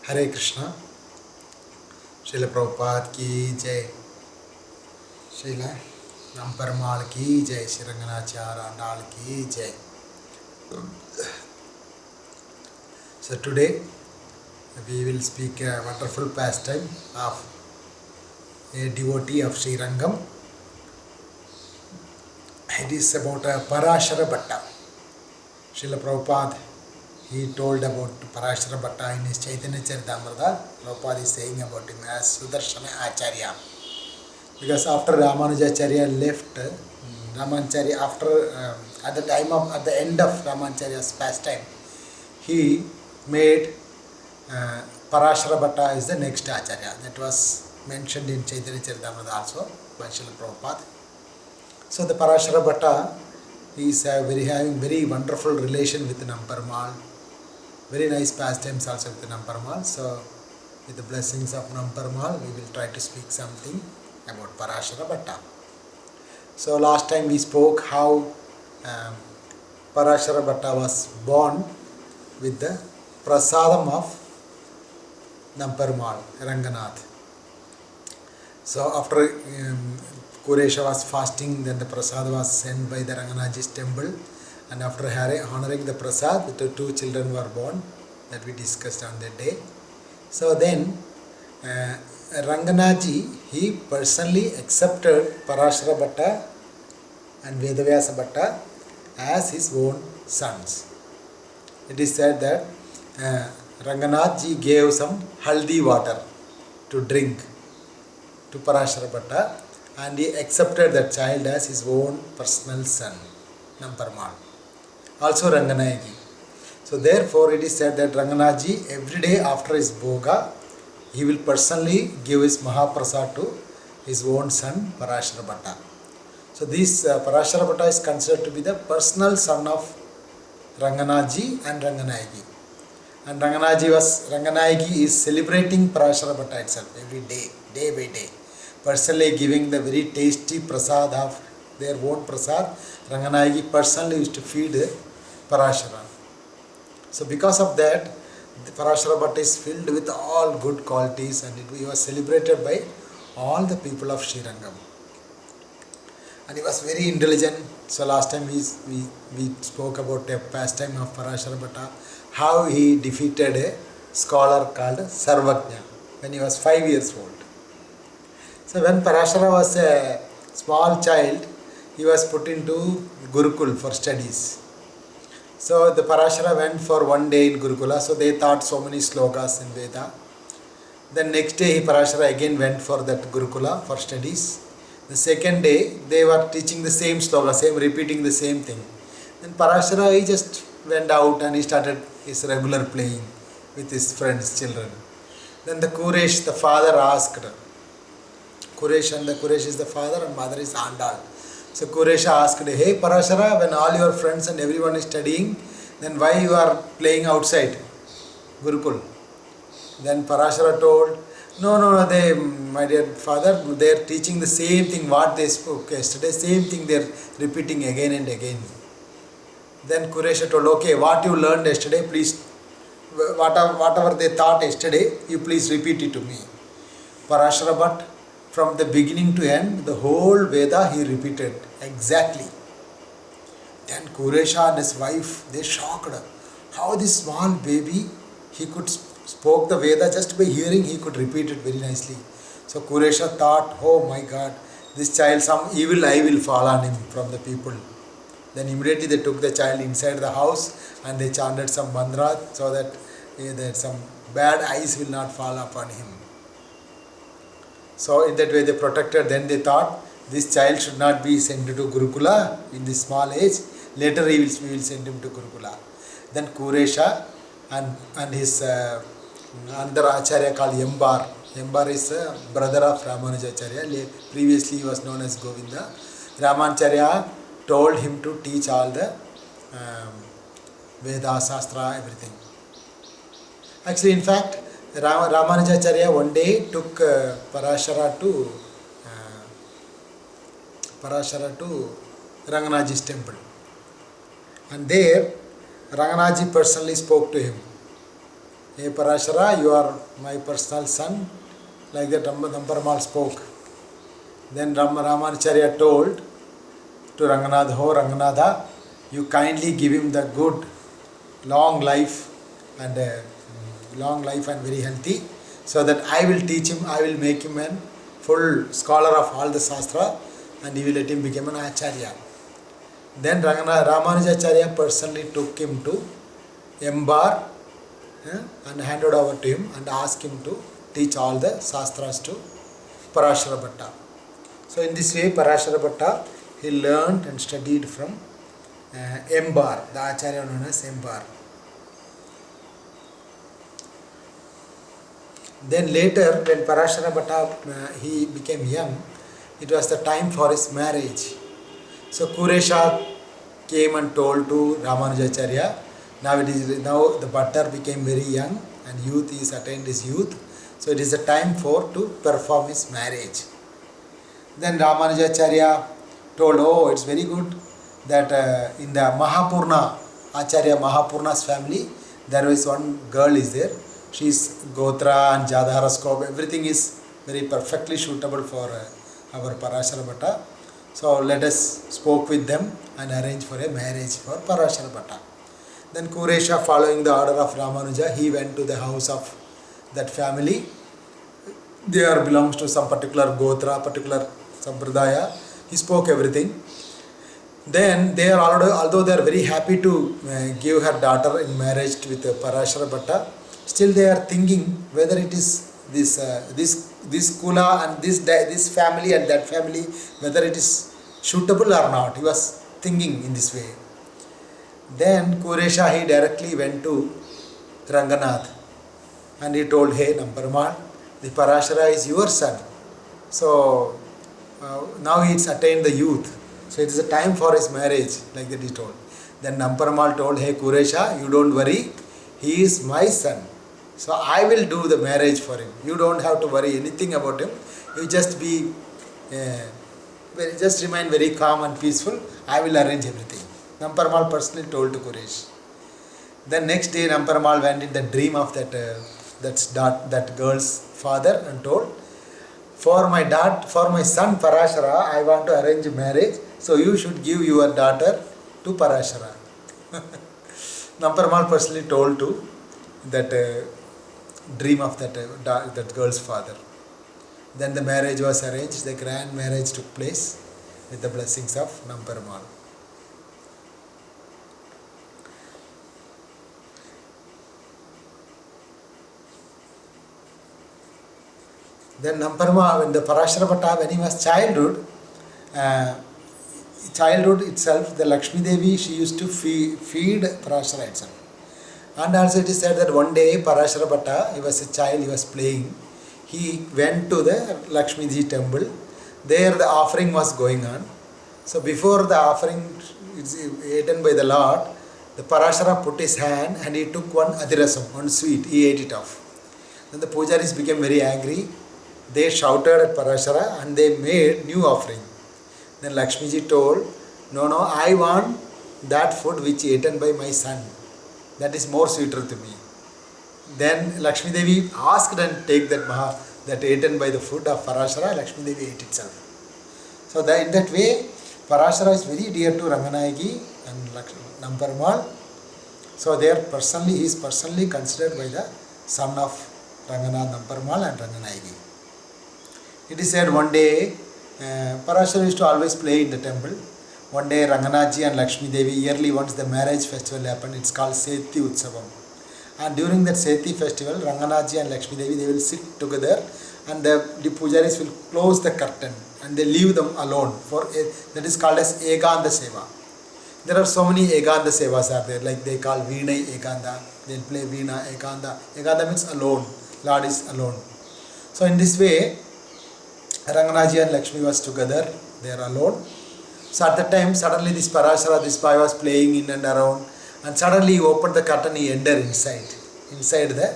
हरे कृष्णा। श्रील प्रभुपाद की जय, श्रील नंपरमाल की जय, श्री रंगनाचार्य आंडाल की जय. So today we will speak a wonderful pastime of a devotee of Sri Rangam. It is about Parashara Bhatta. Srila Prabhupada, he told about Parashara Bhatta in his Chaitanya Charitamrita. Prabhupada is saying about him as Sudarshana Acharya. Because after Ramanujacharya left, Ramanacharya, at the end of Ramanacharya's pastime, he made Parashara Bhatta is the next Acharya. That was mentioned in Chaitanya Charitamrita also by Srila Prabhupada. So the Parashara Bhatta is having very wonderful relation with Namparmal. Very nice pastimes also with Namparmal. So with the blessings of Namparmal, we will try to speak something about Parashara Bhatta. So last time we spoke how Parashara Bhatta was born with the prasadam of Namparmal, Ranganath. So after Kuresha was fasting, then the prasad was sent by the Ranganathji's temple, and after honoring the prasad, the two children were born that we discussed on that day. So then Ranganathji, he personally accepted Parashara Bhatta and Vedavyasa Bhatta as his own sons. It is said that Ranganathji gave some haldi water to drink to Parashara Bhatta, and he accepted that child as his own personal son, Namparmal. Also Ranganayaki. So therefore it is said that Ranganathji every day after his bhoga, he will personally give his Mahaprasad to his own son Parashara Bhatta. So this Parashara Bhatta is considered to be the personal son of Ranganathji and Ranganayaki. And Ranganayaki is celebrating Parashara Bhatta itself every day, day by day. Personally giving the very tasty prasad of their own prasad. Ranganayaki personally used to feed Parashara. So because of that, the Parashara Bhatta is filled with all good qualities, and he was celebrated by all the people of Sri Rangam. And he was very intelligent. So last time we spoke about a pastime of Parashara Bhatta, how he defeated a scholar called Sarvajna when he was 5 years old. So when Parashara was a small child, he was put into Gurukul for studies. So the Parashara went for one day in Gurukula, so they taught so many slokas in Veda. Then next day Parashara again went for that Gurukula for studies. The second day they were teaching the same sloka, repeating the same thing. Then Parashara, he just went out and he started his regular playing with his friends, children. Then the Kuresh, the father asked, Kuresh is the father and mother is Andal. So Kuresha asked, hey Parashara, when all your friends and everyone is studying, then why you are playing outside Gurukul? Then Parashara told, no, my dear father, they are teaching the same thing what they spoke yesterday, same thing they are repeating again and again. Then Kuresha told, okay, what you learned yesterday, please, whatever they taught yesterday, you please repeat it to me. Parashara Bhatta, from the beginning to end, the whole Veda he repeated exactly. Then Kuresha and his wife, they shocked. How this small baby, he could spoke the Veda just by hearing, he could repeat it very nicely. So Kuresha thought, oh my God, this child, some evil eye will fall on him from the people. Then immediately they took the child inside the house and they chanted some mantra so that some bad eyes will not fall upon him. So in that way they protected. Then they thought this child should not be sent to Gurukula in this small age. Later we will send him to Gurukula. Then Kuresha and his another Acharya called Yambar. Yambar is a brother of Ramanujacharya. Previously he was known as Govinda. Ramanacharya told him to teach all the Veda, Shastra, everything. Actually, in fact, Ramanujacharya one day took Parashara to Ranganathji's temple. And there, Ranganathji personally spoke to him. Hey Parashara, you are my personal son. Like that Namparmal spoke. Then Ramanacharya told to Ranganatha, "Oh Ranganatha, you kindly give him the good, long life and very healthy, so that I will teach him, I will make him a full scholar of all the Shastra, and he will let him become an Acharya." Then Ramanujacharya personally took him to Embar and handed over to him and asked him to teach all the Shastras to Parashara Bhatta. So in this way Parashara Bhatta, he learned and studied from Embar, the Acharya known as Embar. Then later when Parashara Bhatta he became young, it was the time for his marriage. So Kuresha came and told to Ramanujacharya, now the Bhattar became very young and youth, he has attained his youth, so it is the time to perform his marriage. Then Ramanujacharya told, oh, it's very good that in the Mahapurna, Acharya Mahapurna's family, there is one girl is there. She is Gotra and Jadharascope, everything is very perfectly suitable for our Parashara Bhatta. So let us spoke with them and arrange for a marriage for Parashara Bhatta. Then Kuresha, following the order of Ramanuja, he went to the house of that family. There belongs to some particular Gotra, particular Sampradaya. He spoke everything. Then they are already, although they are very happy to give her daughter in marriage with Parashara Bhatta, still they are thinking whether it is this Kula and this family and that family, whether it is suitable or not. He was thinking in this way. Then Kuresha, he directly went to Ranganath and he told, hey Namparmal, the Parashara is your son. So now he has attained the youth. So it is a time for his marriage, like that he told. Then Namparmal told, hey Kuresha, you don't worry, he is my son. So I will do the marriage for him. You don't have to worry anything about him. You just just remain very calm and peaceful. I will arrange everything. Namparmal personally told to Kuresh. Then next day Namparmal went in the dream of that girl's father and told, for my son Parashara, I want to arrange a marriage. So you should give your daughter to Parashara. Namparmal personally told to that dream of that girl's father. Then the marriage was arranged. The grand marriage took place with the blessings of Namparmal. Then Namparmal, when the Parashara Bhatta, when he was childhood itself, the Lakshmi Devi, she used to feed Parashara itself. And also it is said that one day Parashara Bhatta, he was a child, he was playing. He went to the Lakshmi Ji temple. There the offering was going on. So before the offering is eaten by the Lord, the Parashara put his hand and he took one adirasam, one sweet, he ate it off. Then the pujaris became very angry. They shouted at Parashara and they made new offering. Then Lakshmi Ji told, no, I want that food which eaten by my son. That is more sweeter to me. Then Lakshmi Devi asked and take that eaten by the food of Parashara, Lakshmi Devi ate itself. So that in that way, Parashara is very dear to Ranganayaki and Namparmal. So he is personally considered by the son of Ranganath, Namparmal and Ranganayaki. It is said one day, Parashara used to always play in the temple. One day Ranganathji and Lakshmi Devi, yearly once the marriage festival happened, it's called Seti Utsavam. And during that Seti festival, Ranganathji and Lakshmi Devi, they will sit together and the pujaris will close the curtain and they leave them alone. That is called as Ekanta Seva. There are so many Ekanta Sevas are there, like they call Veena Ekanta, they'll play Veena Ekanta. Ekanta means alone, Lord is alone. So in this way, Ranganathji and Lakshmi was together, they are alone. So at that time, suddenly this Parashara, this boy was playing in and around, and suddenly he opened the curtain, he entered inside the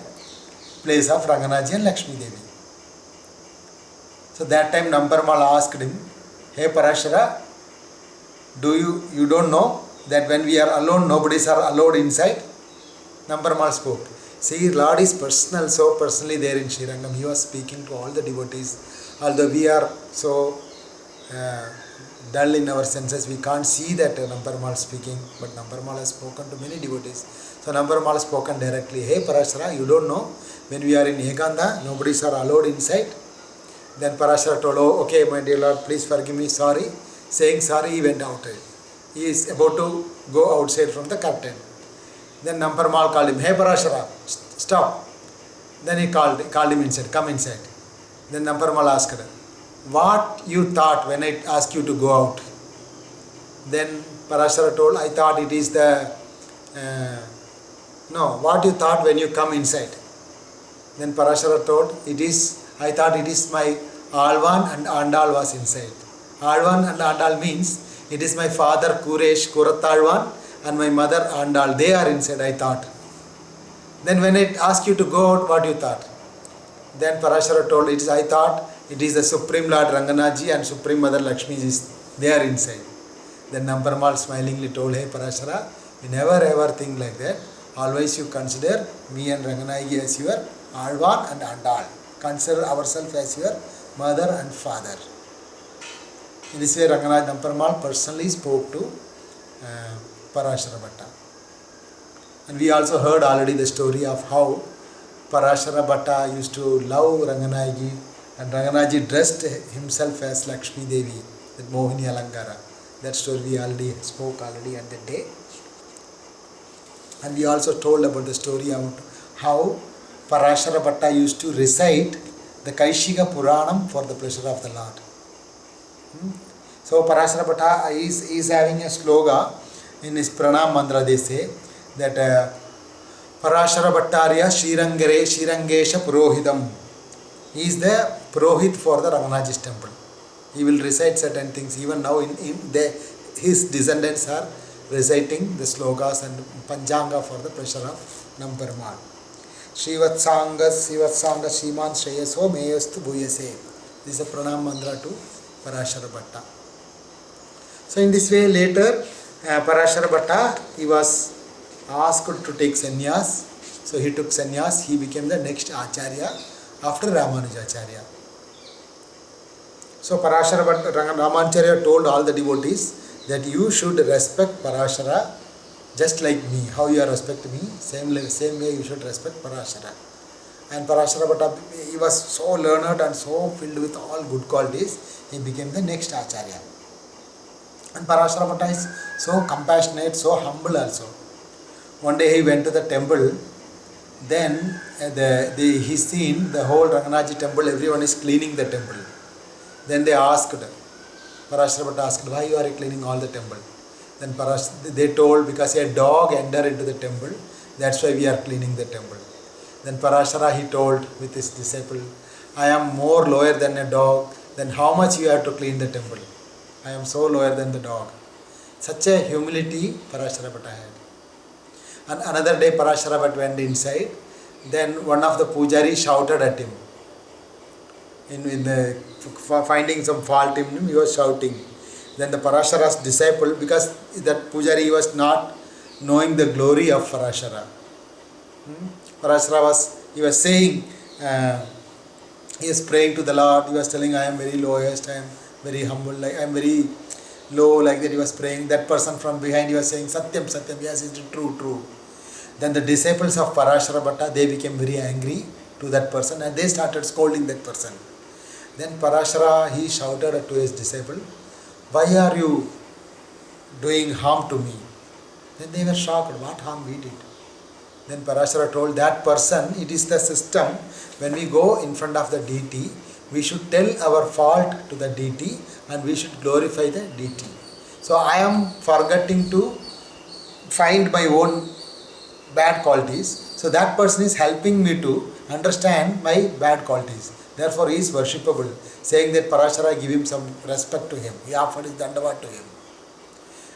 place of Ranganathji and Lakshmi Devi. So that time Namparmal asked him, hey Parashara, you don't know that when we are alone, nobody is allowed inside? Namparmal spoke, See, Lord is personal, so personally there in Srirangam. He was speaking to all the devotees. Although we are so dull in our senses, we can't see that Namparmal speaking, but Namparmal has spoken to many devotees. So Namparmal has spoken directly. Hey Parashara, you don't know, when we are in Ekanta, nobody's are allowed inside. Then Parashara told, oh, okay, my dear Lord, please forgive me, sorry. Saying sorry, he went out. He is about to go outside from the curtain. Then Namparmal called him, hey Parashara, stop. Then he called him inside, come inside. Then Namparmal asked, what you thought when I asked you to go out? Then Parashara told, I thought it is the, what you thought when you come inside? Then Parashara told, I thought it is my Alvan and Andal was inside. Alvan and Andal means, it is my father Kuresh, Kurattalvan, and my mother Andal, they are inside, I thought. Then when I asked you to go out, what you thought? Then Parashara told, I thought it is the Supreme Lord Ranganaji and Supreme Mother Lakshmi, they are inside. Then Namparmal smilingly told, hey Parashara, you never ever think like that. Always you consider me and Ranganaji as your Alvan and Andal. Consider ourselves as your mother and father. In this way, Ranganath Namparmal personally spoke to Parashara Bhatta. And we also heard already the story of how Parashara Bhatta used to love Ranganaji, and Ranganaji dressed himself as Lakshmi Devi, that Mohini Alankara. That story we already spoke at that day. And we also told about the story about how Parashara Bhatta used to recite the Kaishika Puranam for the pleasure of the Lord. So Parashara Bhatta is having a sloga in his Pranam Mantra. They say that Parashara Bhattarya Shrirangesha Purohidam. He is the Purohit for the Ranganaji's temple. He will recite certain things. Even now his descendants are reciting the slogas and Panchanga for the pleasure of Namparmal. Srivatsanga Shriman Shreyaso Meyastu Bhuyase. This is a Pranam Mantra to Parashara Bhatta. So in this way later Parashara Bhatta, he was asked to take sannyas. So he took sannyas. He became the next Acharya after Ramanujacharya. So Parashara Bhatta, Ramanujacharya told all the devotees that you should respect Parashara just like me. How you are respecting me, same way you should respect Parashara. And Parashara Bhatta, he was so learned and so filled with all good qualities, he became the next Acharya. And Parashara Bhatta is so compassionate, so humble also. One day he went to the temple, then he seen the whole Ranganaji temple, everyone is cleaning the temple. Then they asked, Parashara Bhatta asked, why you are cleaning all the temple? Then they told, because a dog entered into the temple, that's why we are cleaning the temple. Then Parashara, he told with his disciple, I am more lower than a dog, then how much you have to clean the temple? I am so lower than the dog. Such a humility Parashara Bhatta had. And another day Parashara Bhatta went inside, then one of the pujaris shouted at him. Finding some fault in him, he was shouting. Then the Parashara's disciple, because that pujari was not knowing the glory of Parashara. Parashara was saying, he is praying to the Lord, he was telling, I am very lowest, I am very humble, I am very low, like that he was praying. That person from behind, he was saying, Satyam, Satyam, yes, it is true. Then the disciples of Parashara Bhatta, they became very angry to that person and they started scolding that person. Then Parashara, he shouted to his disciple, why are you doing harm to me? Then they were shocked, what harm we did? Then Parashara told that person, it is the system, when we go in front of the deity, we should tell our fault to the deity and we should glorify the deity. So I am forgetting to find my own bad qualities. So that person is helping me to understand my bad qualities. Therefore he is worshipable, saying that Parashara give him some respect to him. He offered his dandavat to him.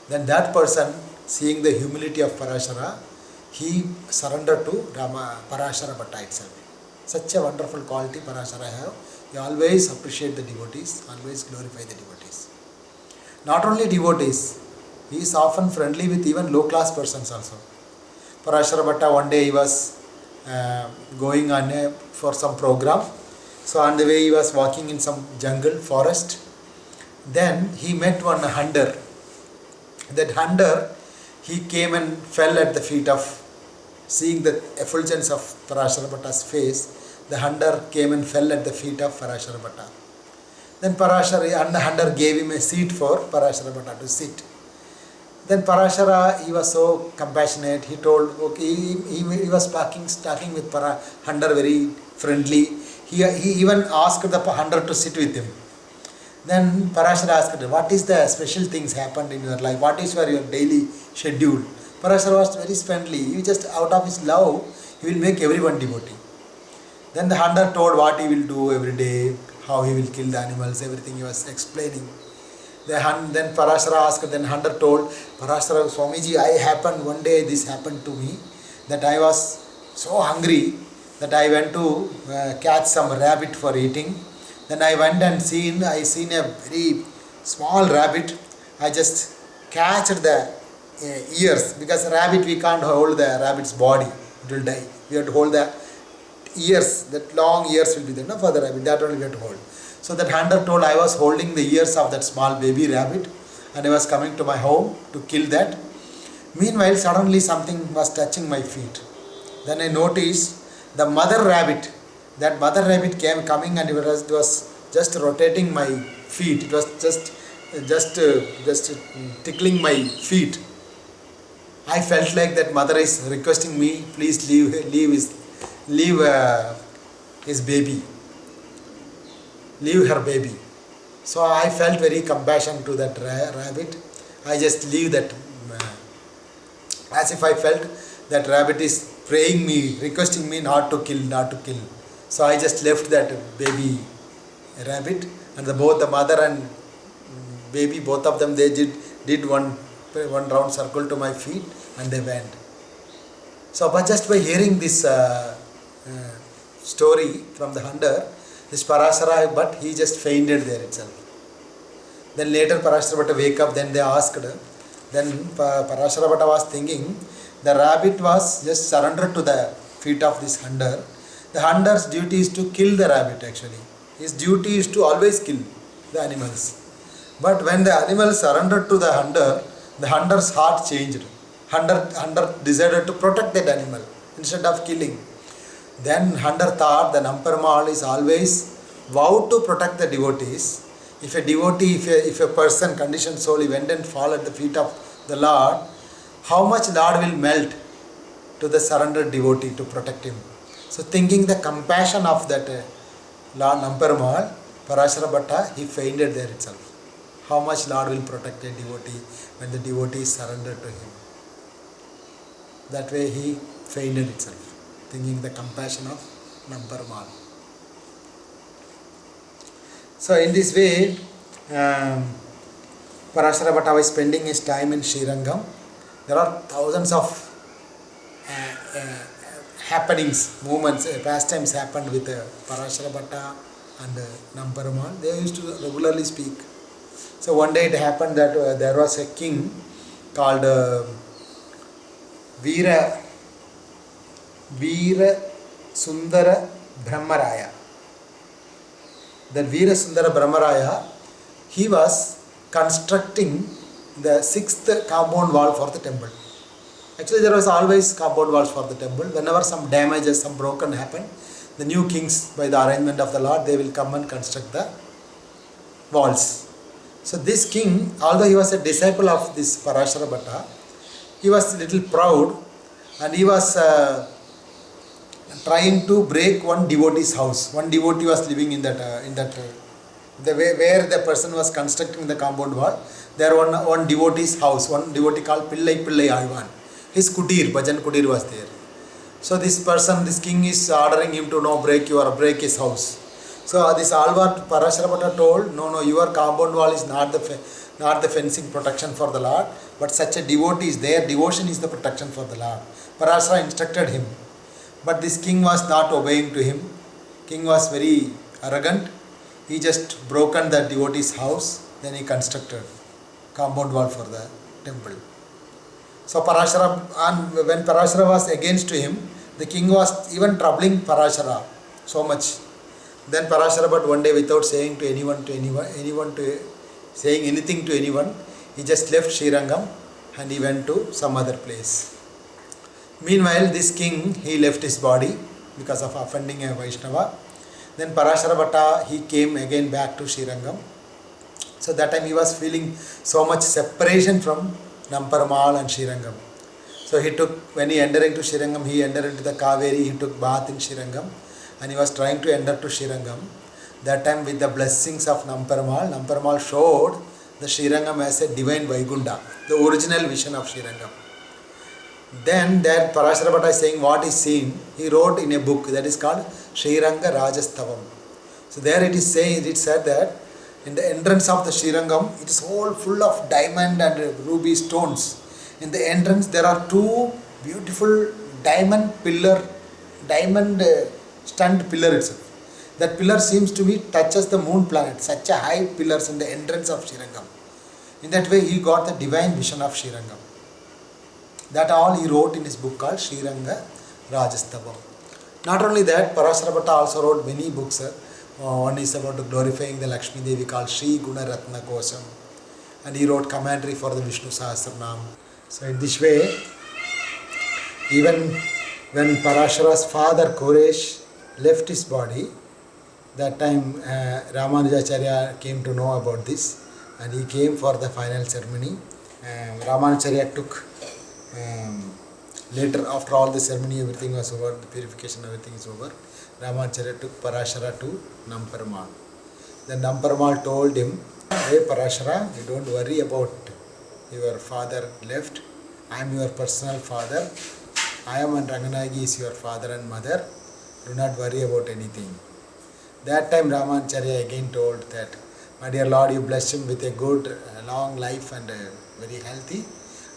Then that person, seeing the humility of Parashara, he surrendered to Parashara Bhatta itself. Such a wonderful quality Parashara have. He always appreciate the devotees, always glorify the devotees. Not only devotees, he is often friendly with even low class persons also. Parashara Bhatta, one day he was going on for some program. So on the way he was walking in some jungle, forest. Then he met one hunter. That hunter, he came and fell at the feet of, seeing the effulgence of Parashara Bhatta's face, the hunter came and fell at the feet of Parashara Bhatta. Then Parashara and the hunter gave him a seat for Parashara Bhatta to sit. Then Parashara, he was so compassionate, he told, okay, he was talking with hunter very friendly. He even asked the hunter to sit with him. Then Parashara asked, what is the special things happened in your life? What is your daily schedule? Parashara was very friendly. He just out of his love, he will make everyone devotee. Then the hunter told what he will do every day, how he will kill the animals, everything he was explaining. Then Parashara asked, then hunter told, Parashara, Swamiji, one day this happened to me, that I was so hungry that I went to catch some rabbit for eating. Then I went and I seen a very small rabbit. I just catched the ears, because rabbit we can't hold the rabbit's body, it will die. We have to hold the ears, that long ears will be there, no, for the rabbit, that only we have to hold. So that hunter told, I was holding the ears of that small baby rabbit and I was coming to my home to kill that. Meanwhile, suddenly something was touching my feet. Then I noticed the mother rabbit. That mother rabbit came coming and it was just rotating my feet. It was just tickling my feet. I felt like that mother is requesting me, please leave his baby. Leave her baby. So I felt very compassion to that rabbit. I just leave that, as if I felt that rabbit is praying me, requesting me not to kill. So I just left that baby rabbit, and both the mother and baby, both of them, they did one round circle to my feet and they went. So but just by hearing this story from the hunter, this Parashara, but he just fainted there itself. Then later Parashara Bhatta wake up, then they asked, then Parashara Bhatta was thinking, the rabbit was just surrendered to the feet of this hunter. The hunter's duty is to kill the rabbit actually. His duty is to always kill the animals. But when the animal surrendered to the hunter's heart changed. Hunter decided to protect that animal instead of killing. Then hunter thought the Namperumal is always vowed to protect the devotees. If a devotee, if a person, conditioned soul, he went and fall at the feet of the Lord, how much Lord will melt to the surrendered devotee to protect him. So thinking the compassion of that Lord Namperumal, Parashara Bhatta, he fainted there itself. How much Lord will protect a devotee when the devotee is surrendered to him. That way he fainted itself, thinking the compassion of Namperumal. So in this way, Parashara Bhatta was spending his time in Srirangam. There are thousands of happenings, movements, pastimes happened with Parashara Bhatta and Namperumal. They used to regularly speak. So one day it happened that there was a king called Veera Sundara Brahmaraya. That Veera Sundara Brahmaraya, he was constructing the 6th compound wall for the temple. Actually there was always compound walls for the temple. Whenever some damages, some broken happened, the new kings, by the arrangement of the Lord, they will come and construct the walls. So this king, although he was a disciple of this Parashara Bhatta, he was a little proud and he was trying to break one devotee's house. One devotee was living in that the way where the person was constructing the compound wall. There one devotee's house, one devotee called Pillai Alvan. His kutir, bhajan kutir was there. So this king is ordering him to break his house. So this Alvar Parashara Bhatta told, no, your compound wall is not the fencing protection for the Lord, but such a devotee is there, devotion is the protection for the Lord. Parashara instructed him. But this king was not obeying to him. King was very arrogant. He just broken the devotee's house, then he constructed compound wall for the temple. So when Parashara was against him, The king was even troubling Parashara so much. Then Parashara Bhatt one day, without saying to anyone saying anything to anyone, he just left Srirangam and he went to some other place. Meanwhile, this king, he left his body because of offending a Vaishnava. Then Parashara Bhatta, he came again back to Srirangam. So that time he was feeling so much separation from Namparamal and Srirangam. So when he entered into Srirangam, he entered into the Kaveri, he took bath in Srirangam, and he was trying to enter to Srirangam. That time, with the blessings of Namparamal showed the Srirangam as a divine Vaikunta, the original vision of Srirangam. Then there Parashara Bhatta is saying what is seen, he wrote in a book that is called Sriranga Rajastavam. So there it said that in the entrance of the Srirangam, it is all full of diamond and ruby stones. In the entrance there are two beautiful diamond stunned pillar itself. That pillar seems to be touches the moon planet, such a high pillars in the entrance of Srirangam. In that way he got the divine vision of Srirangam. That all he wrote in his book called Sriranga Rajastavam. Not only that, Parashara Bhatta also wrote many books. One is about glorifying the Lakshmi Devi called Sri Guna Ratna Kosam, and he wrote commentary for the Vishnu Sahasranam. So in this way, even when Parashara's father Koresh left his body, that time Ramanujacharya came to know about this, and he came for the final ceremony. Ramanujacharya took later, after all the ceremony, everything was over, the purification, everything is over, Ramanujacharya took Parashara to Namparamal. Then Namparamal told him, "Hey Parashara, you don't worry about your father left. I am your personal father. I am and Ranganayaki is your father and mother. Do not worry about anything." That time Ramanujacharya again told that, "My dear Lord, you bless him with a good, long life and very healthy.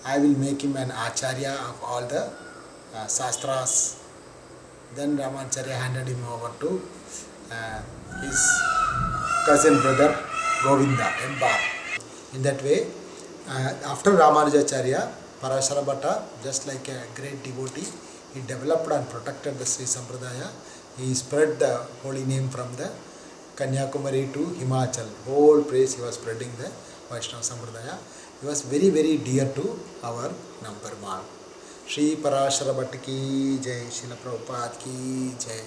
I will make him an acharya of all the Shastras." Then Ramanujacharya handed him over to his cousin brother Govinda in Bar. In that way, after Ramanujacharya, Parashara Bhatta, just like a great devotee, he developed and protected the Sri Sampradaya. He spread the holy name from the Kanyakumari to Himachal. Whole place he was spreading the Vaishnava Sampradaya. He was very, very dear to our Namparamal. Shri Parashara Bhatta ki jai, Srila Prabhupada ki jai.